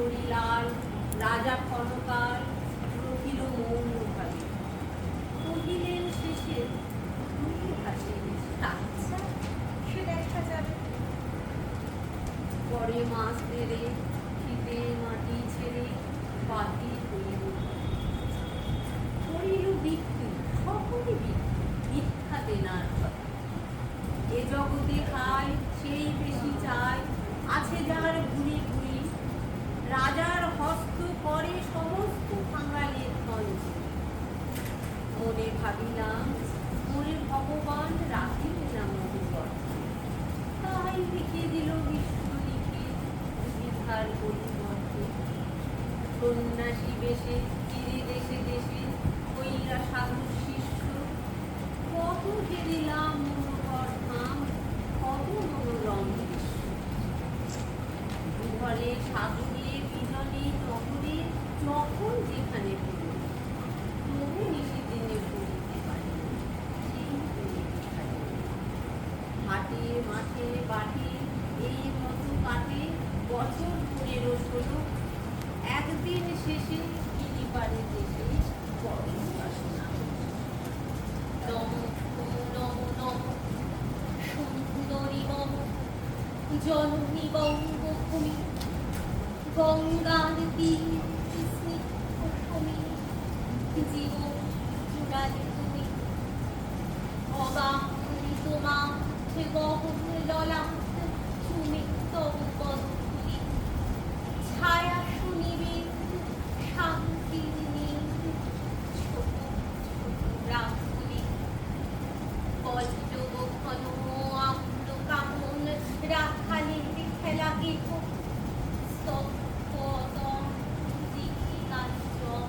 হরিলাল রাজা ক্ষণকাল রহিল মৌন ভাবে, কহিলেন শেষে তুমি ভাসে। আচ্ছা, সে দেখা যাবে। পরে মাস ধরে খিদে মাটি ছেড়ে বাতি হইল বিক্রি, সকলে বিক্রি, মিথ্যা দেনার কথা। এ জগতে খায় সেই বেশি চায়, আছে যার ঘুরি ঘুরি, রাজার হস্ত করে সমস্ত বাঙালির মঞ্চ। মনে ভাবিলাম মনে ভগবান রাখিবে না মধুকর, তাই লিখে দিল বিশ্ব লিখে বিধার পরিবর্তে। সন্ন্যাসী বেশে ফিরে দেশে দেশে হইয়া সাধুর শিষ্য, কত হেরিলাম মনোহর ধাম, কত মনোরম দৃশ্য। দুঘরে সাধুরে বিজনে নগরে যখন যেখানে পড়ি, তবু নিশিদিনে পড়িতে পারি সেই হাটে মাঠে বাটে এই মতো কাটে বছর 15-16। একদিন শেষে কিনি পারে দেশে বড় বাসনা। নম নম নম সুন্দরী মম জননী বঙ্গভূমি, গঙ্গার তীর স্নিগ্ধ সমী, জীবন জুড়ালে তুমি। অবাঙ্গিত মাঠে গহন ললাট চুমে তব পদধূলি, ছায়া শুনিবে শান্তির নীড় ছোট ছোট গ্রামগুলি। বজ্র ঘন আম্র কামন রাখালের খেলা গেহ, স্তব্ধ অতল দিঘি কাঞ্চন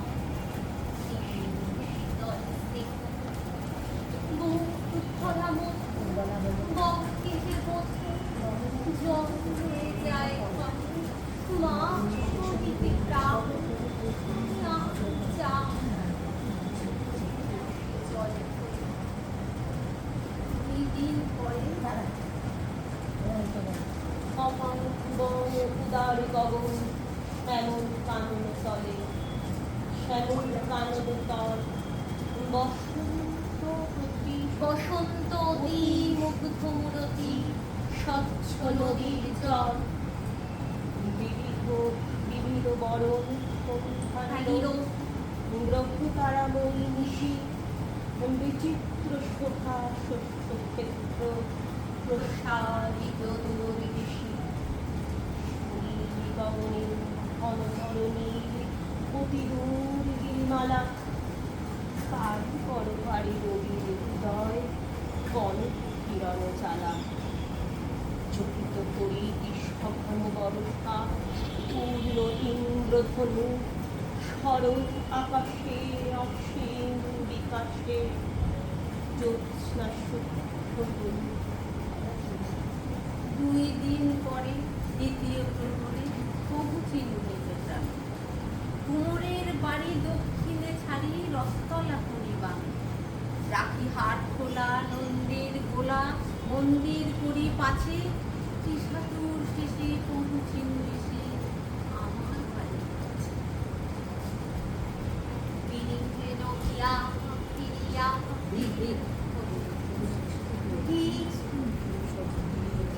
শীতল স্নেহ। বুক ভরা মন বক্ষে যে বোঝে, জল হয়ে যায় ক্ষণে, মা কহিতে প্রাণ না যাও। জলে দিন পরে অপার বন উদার গগন এমন কানন তলে, শ্যামল কানন তল বসন্ত প্রতি বসন্ত অতি মুগ্ধ মূরতি, স্বচ্ছ নদীর জল বিবিধ বিবিধ বরণ পন্থানির গ্রহতারাময়ী নিশি, বিচিত্র শোভা শস্য ক্ষেত্র প্রসারিত দূরদিশি। গগনে ঘন ঘন নীল অতি দূর গিরিমালা, কার বড় ভারী রবির হৃদয় বন কিরণ চালা। চকিত করি গ্রীষ্মঘন বর্ষা পূর্ণ ইন্দ্রধনু, সরল আকাশে অসীম বিকাশে জ্যোৎস্না সূক্ষ্ম বনু। 2 দিন পরে দ্বিতীয় প্রহরে পৌঁছিল নিজেরা। কুমোরের বাড়ি দক্ষিণে ছাড়ি রথতলা পরিবাং, রাখি হাট খোলা নন্দের গোলা, মন্দির করি পাছে, ত্রিশাতুর শেষে পৌঁছিল এসে আমার বাড়ির কাছে। বিরিঞ্জে নকিয়া ফিরিয়া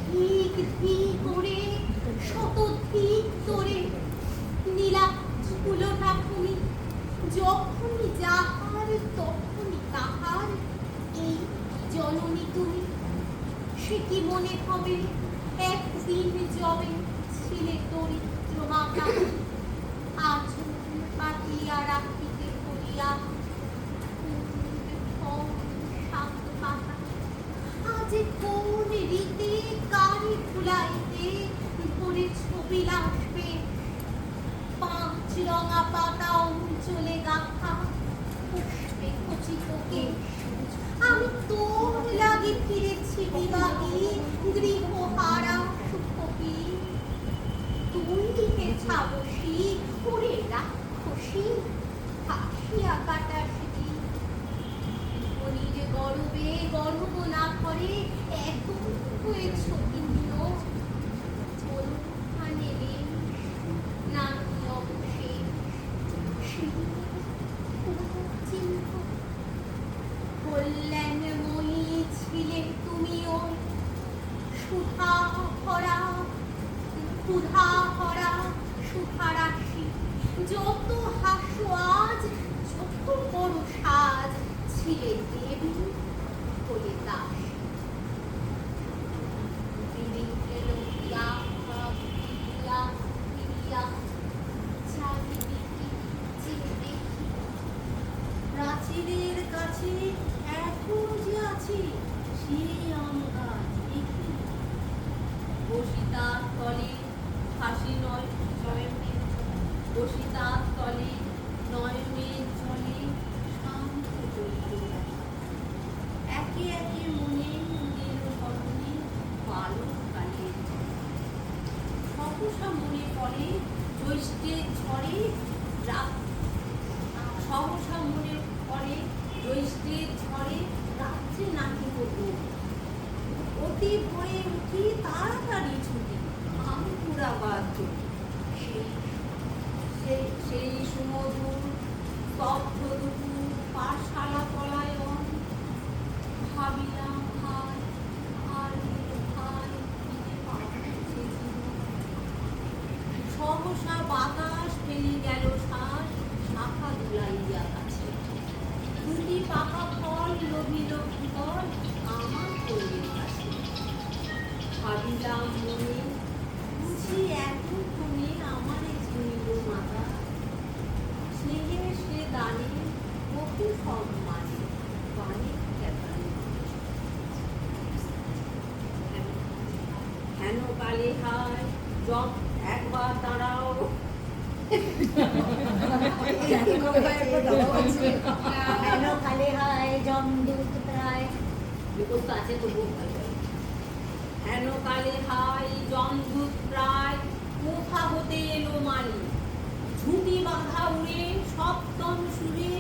ঠিক ঠিক করে শত ঠিক তোরে নীলা ফুলটা তুমি, যখনই যাহার তখনই তাহার, এই জননী তুমি। সে কি মনে হবে একদিন যবে ছিলে দরিদ্র মাতা, আজ পাতিয়া রাখিতে করিয়া শান্ত পাতা। আজ কোন রীতে কারি ফুলাইতে ভরে ছবি আসবে, 5 রঙা পাতা অঞ্চলে গাথা পুষ্পে খচিত কেশ। আমি তোর লাগি ফিরেছি বিবাহী গৃহহারা সুখী, তুই হে ছাবসী ওরে রাক্ষসী হাসিয়া কাটাসি। নিজে গর্বে গর্ব না করে এত হয়েছ ভিন্ন, নেবে না ক্ষুধা ভরা ক্ষুধা ভরা সুধারাশি, যত হাস্য আজ, যত বড় সাজ, ছিলে দেবী হলে দাস। বিরিঞ্চে লইয়া ভাবিয়া ফিরিয়া চারিদিকে চেয়ে দেখি, প্রাচীরের কাছে এখনো যে আছি সেই আম গাছ দেখি। বসিতার তলে ফাঁসি নয় নয়নের, বসিতার তলে নয়নের জলে শান্ত হইল একে একে মনে মনের স্মরণে বালক কালের সহসা মনে পড়ে জ্যৈষ্ঠের ঝড়ে রাত, সহসা মনে পড়ে জ্যৈষ্ঠের ঝড়ে রাত্রে নাকি হবো। অতি ভোরে উঠি তাড়াতাড়ি ছুটি আম কুড়াবার জন্য। সেই সুমধুর স্তব্ধ দুপুর পাঠশালা পলায়ন, ভাবিলাম ভাই আর ভাই ফিরে পাবো সে জীবন। সহসা বাতাস ফেলি গেল শ্বাস, শাখা দুলাইয়া কাছে, দুটি পাকা ফল লোভিল ফল আমার তৈরির কাছে। ভাবিলাম মনে বুঝি এতক্ষণে আমারে চিনিল মাতা, স্নেহে সে দানে বহু সম্মানে বাণী খ্যাতানে। হেন কালে হায় জব একবার দাঁড়াও, হেন কালে হায় যমদূত প্রায়, বিপদ আছে তবুও ভয় করে। হেন কালে হায় যমদূত প্রায়, কোথা হতে এলো মালি, ঝুঁটি বাঁধা উড়ে সপ্তম সুরে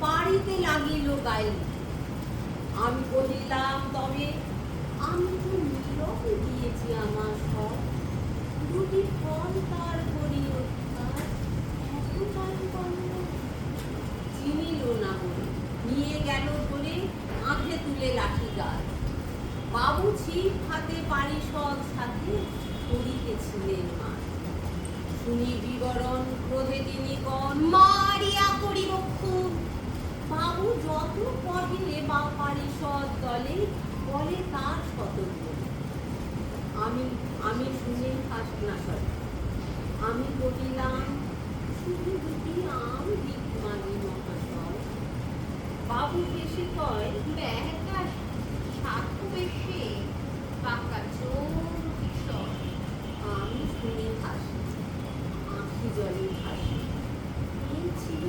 পাড়িতে লাগিল গাইল। আমি বলিলাম তবে আমি তো নীরব দিয়েছি আমার সব, দুটি ফল তার করি অধিকার, এত কারুকাণ্ড। চিনিল না বলে নিয়ে গেল ধরে কাঁধে তুলে লাঠি গাল, বাবু ছিপ হাতে পারিষদ সাথে করিতেছিলেন মা। শুনি বিবরণ ক্রোধে তিনি কন, মারিয়া করিব খুন। বাবু যত কহিলে বা পারিষদ দলে বলে তার সতর্ক। আমি শুনে হাসনা করে আমি বলিলাম শুধু দুটি আম দিক মানি মহাশয়। বাবু হেসে কয়, ব্যাগটা স্বার্থ বেশে পাকা চোর কিশোর। আমি শুনে হাসি, আঁখি জলে হাসি। এই ছিল